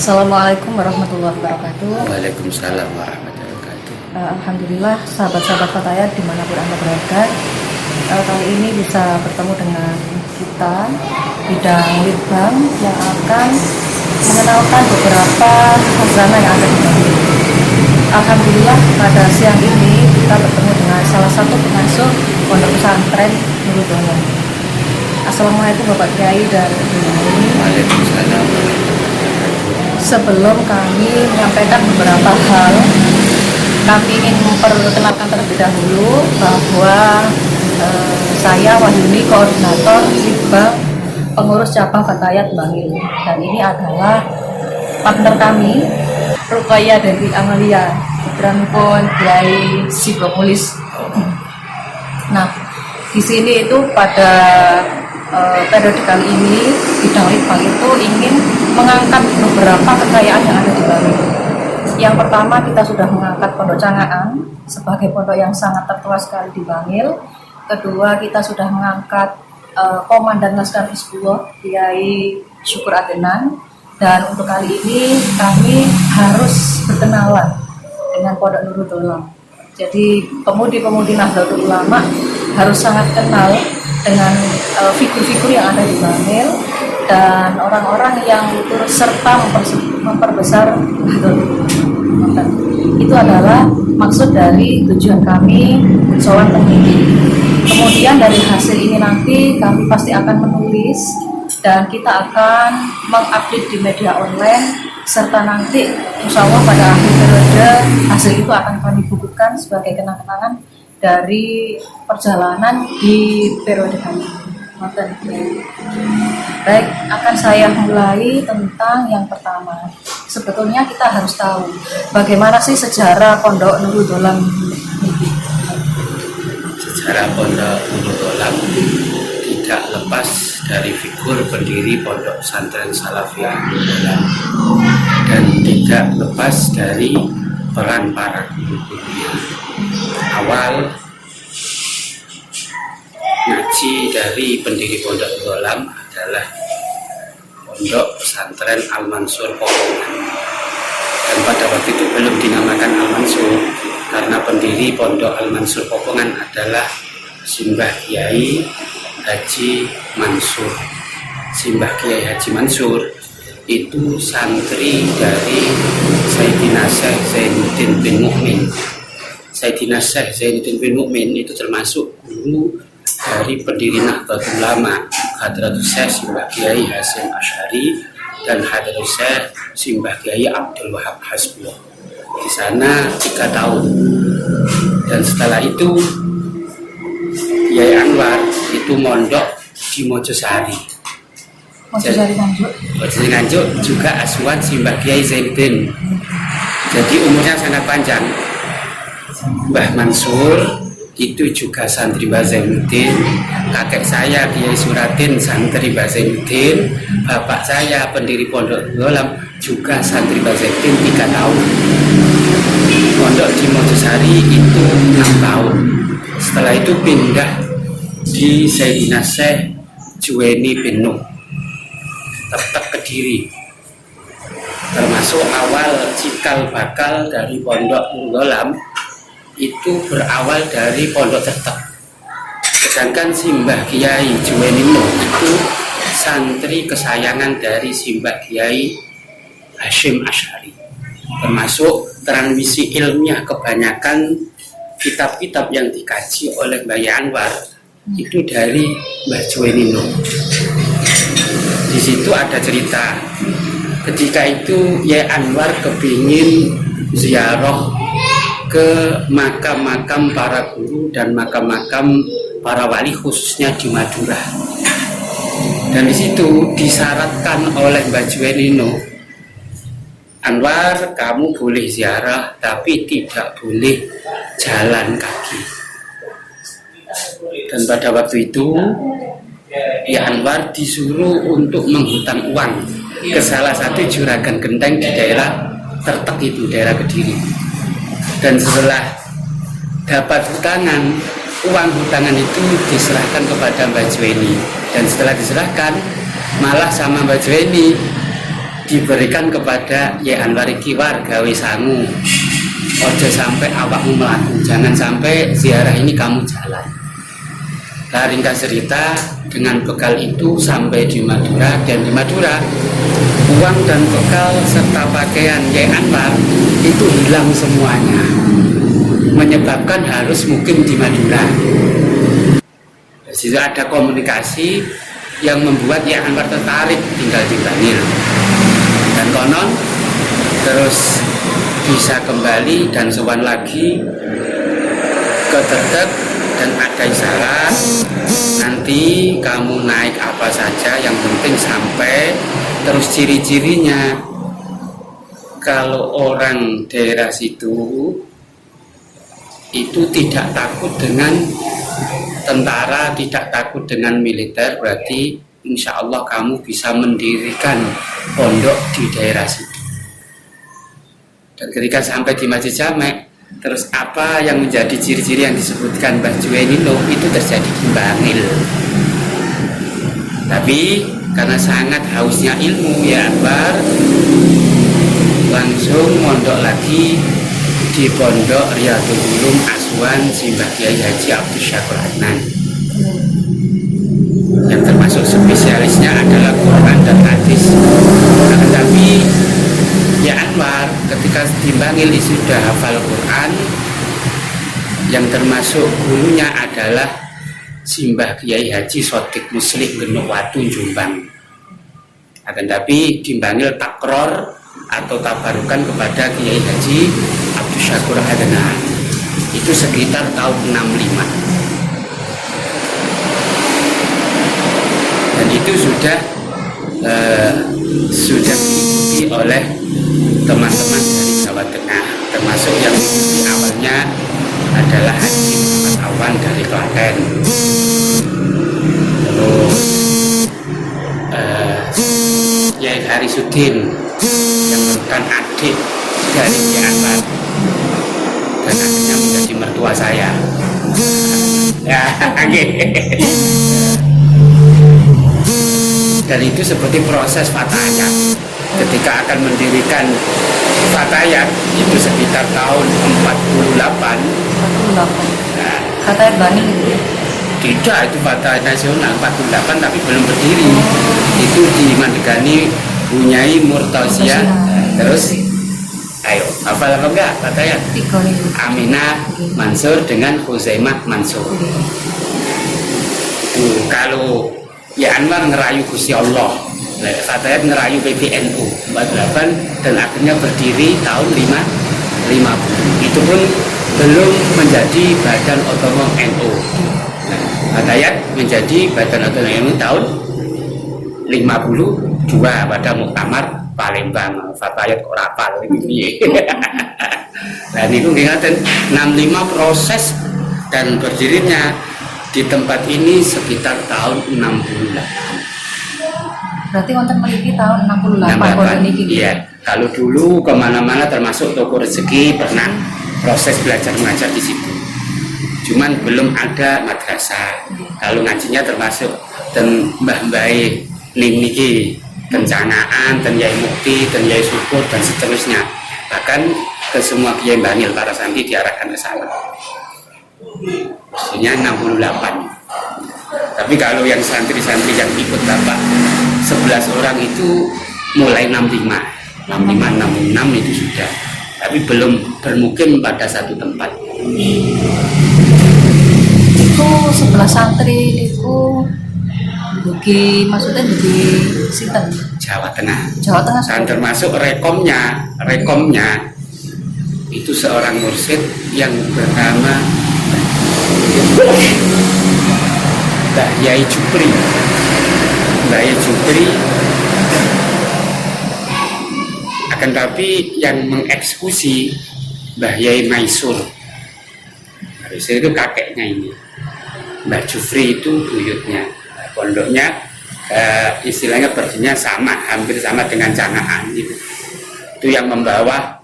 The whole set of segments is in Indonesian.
Assalamualaikum warahmatullahi wabarakatuh. Waalaikumsalam warahmatullahi wabarakatuh. Alhamdulillah sahabat-sahabat Fatayat dimanapun Anda berada, kali ini bisa bertemu dengan kita bidang litbang yang akan mengenalkan beberapa khazanah yang ada di Bali. Alhamdulillah pada siang ini kita bertemu dengan salah satu pengasuh pondok pesantren Nurul Dolom. Assalamualaikum Bapak Kiai dan Ibu Nuni. Waalaikumsalam. Sebelum kami menyampaikan beberapa hal, kami ingin memperkenalkan terlebih dahulu bahwa saya Wahyuni, koordinator Litbang pengurus cabang Fatayat Bangil, dan ini adalah partner kami Rukaya dari Amalia Putranipun Kiai Sipromulis. Nah, di sini itu pada periode kali ini bidang litbang itu ingin mengangkat beberapa kekayaan yang ada di Bali. Yang pertama, kita sudah mengangkat Pondok Cangaan sebagai pondok yang sangat tertua sekali di Bangil. Kedua, kita sudah mengangkat Komandan Laskar Hizbullah Kiai Syukur Adenan. Dan untuk kali ini kami harus berkenalan dengan Pondok Nurul Dolom. Jadi pemudi-pemudi Nahdlatul Ulama harus sangat kenal dengan figur-figur yang ada di Bangil dan orang-orang yang turut serta memperbesar Nahdlatul Ulama. Itu adalah maksud dari tujuan kami Sowan Peneliti. Kemudian dari hasil ini nanti kami pasti akan menulis dan kita akan mengupdate di media online, serta nanti insya Allah pada akhir periode hasil itu akan kami bukukan sebagai kenang-kenangan dari perjalanan di periode kali ini. Baik, akan saya mulai tentang yang pertama. Sebetulnya kita harus tahu bagaimana sih sejarah Pondok Nurul Dolom ini. Sejarah Pondok Nurul Dolom tidak lepas dari figur pendiri Pondok Pesantren Salafiyah Nurul Dolom dan tidak lepas dari peran para guru-gurunya. Awal ngaji dari pendiri Pondok Nurul Dolom adalah Pondok Pesantren Al-Mansur Popongan, dan pada waktu itu belum dinamakan Al-Mansur karena pendiri Pondok Al-Mansur Popongan adalah Simbah Kiai Haji Mansur. Simbah Kiai Haji Mansur itu santri dari Sayyidina Syekh Zainuddin bin Mu'min. Sayyidina Syekh Zainuddin bin Mu'min itu termasuk guru dari pendiri Nahdlatul Ulama, Hadratus Syekh Simbah Kiai Hasyim Asy'ari dan Hadratus Syekh Simbah Kiai Abdul Wahab Hasbullah. Di sana 3 tahun, dan setelah itu Kiai Anwar itu mondok di Mojosari. Mojosari Nganjuk juga asuhan Simbah Kiai Zainuddin. Jadi umurnya sangat panjang. Mbah Mansur itu juga santri Mbah Zainuddin. Kakek saya Kiai Suratin santri Mbah Zainuddin. Bapak saya pendiri Pondok Dolom juga santri Mbah Zainuddin 3 tahun. Pondok di Mojosari itu 6 tahun. Setelah itu pindah di Sayyidina Syekh Juweni bin Nuh, tetap Kediri. Termasuk awal cikal bakal dari Pondok Nurul Dolom itu berawal dari Pondok Tetep. Sedangkan Simbah Kiai Juweni Nuh itu santri kesayangan dari Simbah Kiai Hasyim Asy'ari. Termasuk transmisi ilmiah, kebanyakan kitab-kitab yang dikaji oleh Mbah Anwar itu dari Mbah Juweni Nuh. Di situ ada cerita ketika itu Yai Anwar kepingin ziarah ke makam-makam para guru dan makam-makam para wali, khususnya di Madura. Dan di situ disyaratkan oleh Mbah Juweni Nuh, Anwar, kamu boleh ziarah tapi tidak boleh jalan kaki. Dan pada waktu itu ya Anwar disuruh untuk menghutang uang ke salah satu juragan genteng di daerah Tertek itu, daerah Kediri. Dan setelah dapat hutangan, uang hutangan itu diserahkan kepada Mbah Juweni. Dan setelah diserahkan, malah sama Mbah Juweni diberikan kepada ya Anwar iki warga wisangu. Ojo sampai awakmu melaku, jangan sampai ziarah ini kamu jalan. Nah, ringkas cerita, dengan bekal itu sampai di Madura, dan di Madura uang dan bekal serta pakaian Yai Anwar itu hilang semuanya, menyebabkan harus mukim di Madura. Di situ ada komunikasi yang membuat Yai Anwar tertarik tinggal di Bangil, dan konon terus bisa kembali dan sowan lagi ke Tetek. Dan ada isyarat, nanti kamu naik apa saja yang penting sampai. Terus ciri-cirinya, kalau orang daerah situ itu tidak takut dengan tentara, tidak takut dengan militer, berarti insya Allah kamu bisa mendirikan pondok di daerah situ. Dan ketika sampai di Masjid Jamek, terus apa yang menjadi ciri-ciri yang disebutkan Mbah Juwenilo itu terjadi di Bangil. Tapi karena sangat hausnya ilmu, ya Anwar langsung mondok lagi di Pondok Riyadul Ulum Aswan Simbah Kiai Haji Abdus Syakur Adnan, yang termasuk spesialisnya adalah Quran dan hadis. Tapi ya Anwar ketika di Bangil sudah hafal Quran, yang termasuk gurunya adalah Simbah Kiai Haji Sodik Muslim Genuk Watu Jombang. Akan tapi di Bangil takror atau tabarukan kepada Kiai Haji Abdus Syakur Adnan itu sekitar tahun 65, dan itu sudah diikuti oleh teman-teman dari Jawa Tengah, termasuk yang di awalnya adalah Haji Muhammad Awan dari Klaten, terus Yai Harisudin yang merupakan adik dari Yai Anwar dan akhirnya menjadi mertua saya. Ya, dan itu seperti proses fatayat. Ketika akan mendirikan fatayat itu sekitar tahun 48. Nah, Fatayat Bangil itu ya? tidak, itu fatayat nasional 48 tapi belum berdiri. Itu di Mandegani Bunyai Murtasia. Terus ayo hafal apa enggak fatayat? 3 nih. Aminah Mansur dengan Huzaimah Mansur. Tuh, kalau ya Anwar ngerayu Gusti Allah, fatayat ngerayu PBNU 48, dan akhirnya berdiri tahun 50. Itu pun belum menjadi badan otonom NU. Nah, fatayat menjadi badan otonom NU tahun 52 pada Muktamar Palembang. Fatayat kok rapal gitu. Nah, ini pun ingatan 65 proses dan berdirinya di tempat ini sekitar tahun 68. Berarti wonten mriki tahun 68 pondok niki. Iya, kalau dulu kemana-mana termasuk toko rezeki pernah proses belajar mengajar di situ. Cuman belum ada madrasah. Kalau ngajinya termasuk dan mbah-mbah ning niki, kencanaan, dan Yai Mukti, dan Yai Syukur dan seterusnya. Bahkan ke semua Kiai Bangil para santri diarahkan ke sana. Maksudnya 68. Tapi kalau yang santri-santri yang ikut Bapak 11 orang itu mulai 65, 66 itu sudah, tapi belum bermukim pada satu tempat. Itu 11 santri itu dugi, maksudnya dugi sinten? Jawa Tengah. Jawa Tengah. Dan termasuk rekomnya itu seorang mursyid yang bernama Mbah Yai Jupri. Mbah Yai Jupri, akan tapi yang mengeksekusi Mbah Yai Maisur. Maisur itu kakeknya ini. Mbah Jupri itu buyutnya. Pondoknya istilahnya berdirinya sama, hampir sama dengan Canaan gitu. Itu yang membawa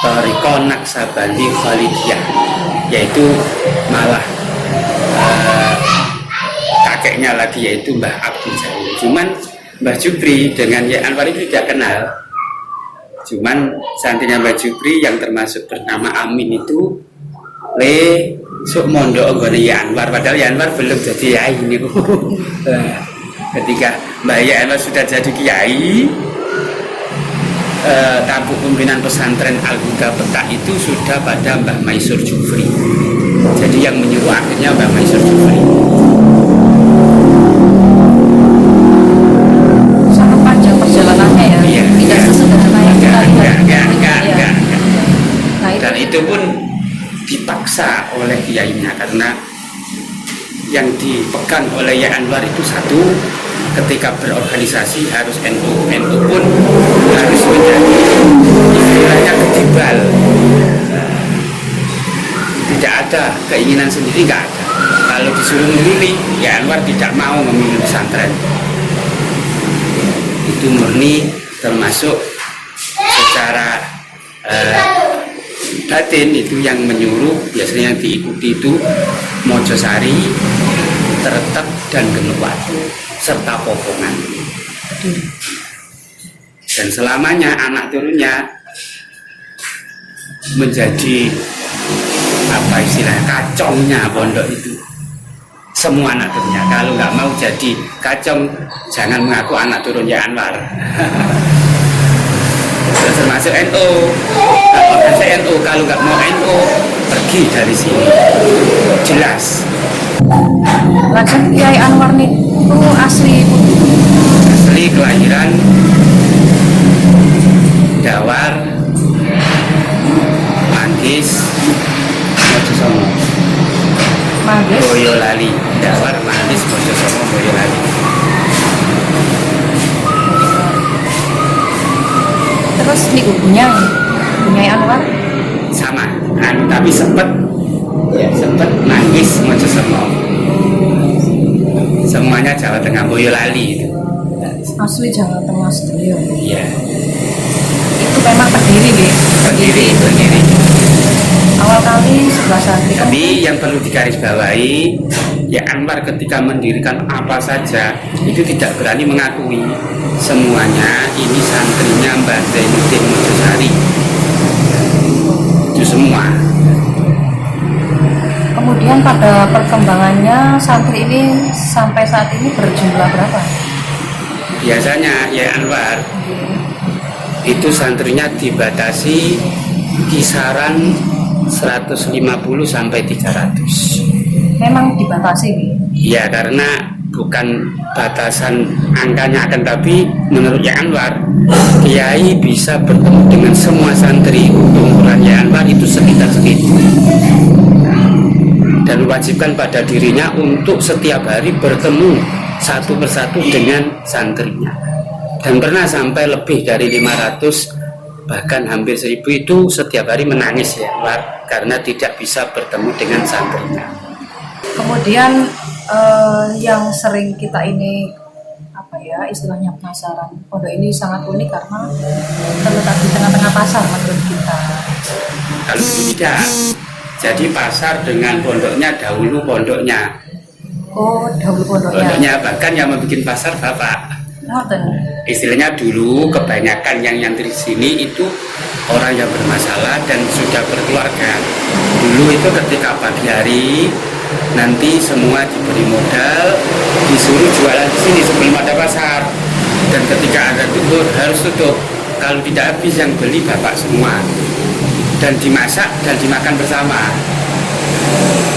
Toriko Naksabandi Khalidiyah, yaitu malah kakeknya lagi yaitu Mbah Abdul Jalil. Cuman Mbah Jupri dengan Yai Anwar itu tidak kenal. Cuman santrinya Mbah Jupri yang termasuk bernama Amin itu sok mondok nggone Yai Anwar, padahal Yai Anwar belum jadi yai ini. Ketika Mbah Yai Anwar sudah jadi kiai, tampuk pimpinan pesantren Al-Huda Petak itu sudah pada Mbah Maisur Jufri. Jadi yang menyuruh akhirnya Mbah Maisur Jufri. Sangat panjang perjalanannya ya. Iya, Tidak iya. sesederhana yang kita lihat. Enggak. Iya. Nah, Dan itu pun dipaksa oleh kiainya karena yang dipegang oleh Yai Anwar itu satu, ketika berorganisasi harus NU. NU pun harus menjadi istilahnya ketibal. Tidak ada keinginan sendiri, nggak ada. Kalau disuruh memilih, Yai Anwar tidak mau memilih pesantren. Itu murni termasuk secara batin itu yang menyuruh. Biasanya yang diikuti itu Mojosari, Teretep, dan Genepwatu serta Popongan. Dan selamanya anak turunnya menjadi apa istilahnya kacongnya pondok itu. Semua anak turunnya, kalau nggak mau jadi kacong, jangan mengaku anak turun Yai Anwar. Termasuk NU. Kalau saya NU, kalau nggak mau NU, pergi dari sini. Jelas. Lajeng Yai Anwar itu asli Asli kelahiran Dawar, Manggis, Mojosongo, Manggis. Boyolali. Dawar, Manggis, Mojosongo, Boyolali. Terus ini ibunya Yai Anwar. Sama, tapi sempet Manggis, Mojosongo. Semuanya Jawa Tengah, Boyolali itu. Asli Jawa Tengah sedaya. Iya, Itu memang berdiri gitu. berdiri. Awal kali sebelah santri. Tapi yang perlu digarisbawahi, ya Anwar ketika mendirikan apa saja itu tidak berani mengakui semuanya ini santrinya Mbah Zainuddin Mojosari. Itu semua. Kemudian pada perkembangannya santri ini sampai saat ini berjumlah berapa? Biasanya ya Anwar itu santrinya dibatasi kisaran 150 sampai 300. Memang dibatasi gitu. Ya karena bukan batasan angkanya, akan tapi menurut Yai Anwar, kiai bisa bertemu dengan semua santri. Untuk ukuran Yai Anwar itu sekitar segitu. Dan wajibkan pada dirinya untuk setiap hari bertemu satu persatu dengan santrinya. Dan pernah sampai lebih dari 500, bahkan hampir 1000 itu setiap hari menangis ya Anwar, karena tidak bisa bertemu dengan santrinya. Kemudian yang sering kita ini apa ya istilahnya penasaran, pondok ini sangat unik karena terletak di tengah-tengah pasar menurut kita. Kalau tidak, jadi pasar dengan pondoknya dahulu pondoknya. Oh, dahulu pondoknya. Pondoknya bahkan yang membuat pasar bapak. Ngoten. Istilahnya dulu kebanyakan yang nyantri sini itu orang yang bermasalah dan sudah berkeluarga. Dulu itu ketika pagi hari nanti semua diberi modal, disuruh jualan di sini sebelum ada pasar. Dan ketika ada tutup harus tutup. Kalau tidak habis yang beli bapak semua. Dan dimasak dan dimakan bersama.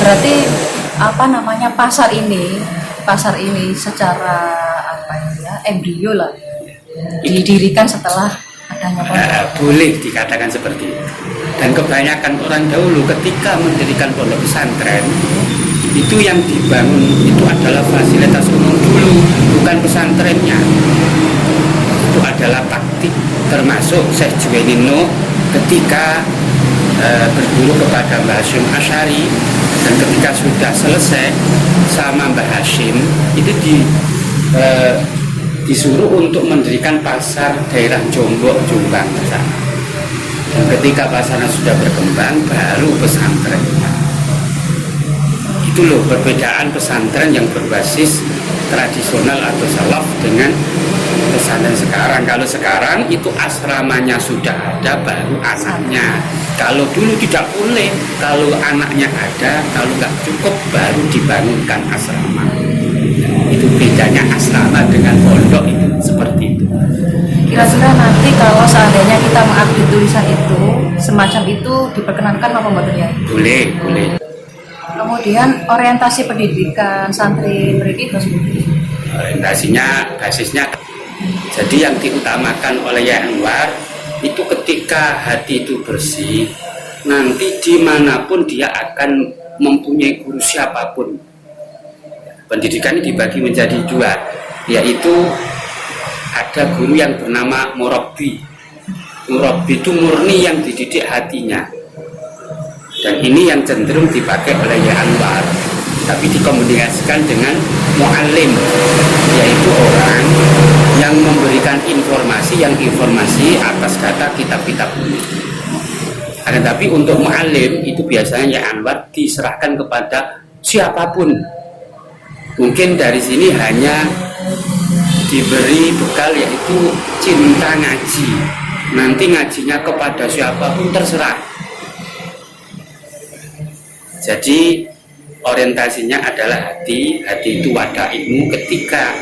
Berarti apa namanya pasar ini secara apa ya embrio lah didirikan setelah adanya pondok. Boleh dikatakan seperti itu. Dan kebanyakan orang dahulu ketika mendirikan pondok pesantren itu yang dibangun itu adalah fasilitas umum dulu, bukan pesantrennya. Itu adalah taktik termasuk Syekh Juwainino ketika berguru kepada Mbah Hashim Asy'ari, dan ketika sudah selesai sama Mbah Hashim itu disuruh untuk mendirikan pasar daerah Jombok, Jombang sana. Dan ketika pasarnya sudah berkembang baru pesantren. Itu loh perbedaan pesantren yang berbasis tradisional atau salaf dengan pesantren sekarang. Kalau sekarang itu asramanya sudah ada, baru anaknya. Kalau dulu tidak boleh, kalau anaknya ada, kalau nggak cukup baru dibangunkan asrama. Itu bedanya asrama dengan pondok itu seperti itu. Kira-kira nanti kalau seandainya kita mengupdate tulisan itu, semacam itu diperkenankan apa Mbak Tunya? Boleh, boleh. Kemudian orientasi pendidikan santri mereka itu seperti itu. Orientasinya, basisnya. Jadi yang diutamakan oleh Yai Anwar itu ketika hati itu bersih, nanti dimanapun dia akan mempunyai guru siapapun. Pendidikan ini dibagi menjadi dua, yaitu ada guru yang bernama murabbi. Murabbi itu murni yang dididik hatinya. Dan ini yang cenderung dipakai oleh Yai Anwar, tapi dikomunikasikan dengan mu'allim, yaitu orang yang memberikan informasi atas kata kitab-kitab ini. Akan tapi untuk mu'allim itu biasanya Yai Anwar diserahkan kepada siapapun. Mungkin dari sini hanya diberi bekal yaitu cinta ngaji. Nanti ngajinya kepada siapapun terserah. Jadi orientasinya adalah hati itu wadah ilmu. Ketika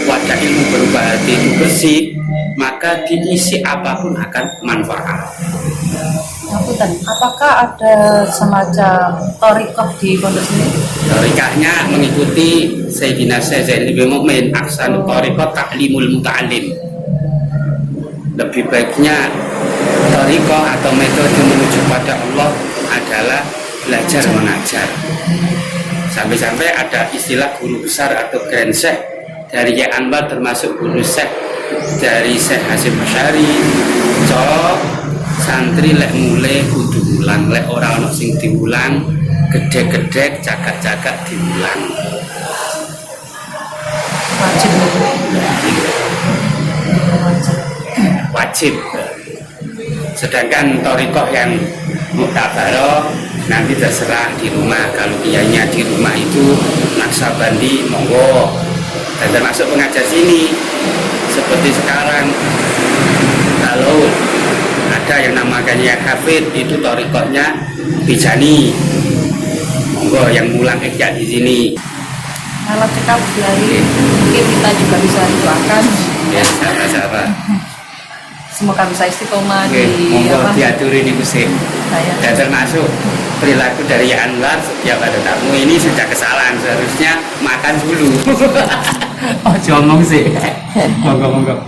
wadah ilmu berubah hati itu bersih, maka diisi apapun akan manfaat. Apakah ada semacam torikoh di pondok sini? Torikahnya mengikuti Sayyidina Syekh Zainul Mu'min, ahsanu torikoh ta'limul muta'alim. Lebih baiknya torikoh atau metode menuju pada Allah adalah belajar mengajar. Sampai-sampai ada istilah guru besar atau grand syekh dari Yai Anwar, termasuk guru syekh dari Syekh Hasyim Asy'ari. Cok santri lek mulai kudu ulang, lek ora ono sing diulang, gedek-gedek cagak-cagak diulang. Wajib. Sedangkan torikoh yang muktabaroh nanti terserah di rumah. Kalau kiainya di rumah itu naksabandi monggo, dan termasuk pengajar sini. Seperti sekarang kalau ada yang namanya hafid, itu torikohnya Tijani, monggo yang mulang ikhya di sini. Kalau cekap dari mungkin kita juga bisa doakan. Ya, sama-sama. Semoga bisa istiqomah Oke, di monggo diaturi nih musim. Dan termasuk perilaku dari Yai Anwar setiap ada tamu ini sudah kesalahan, seharusnya makan dulu. Oh, ngomong sih. Monggo.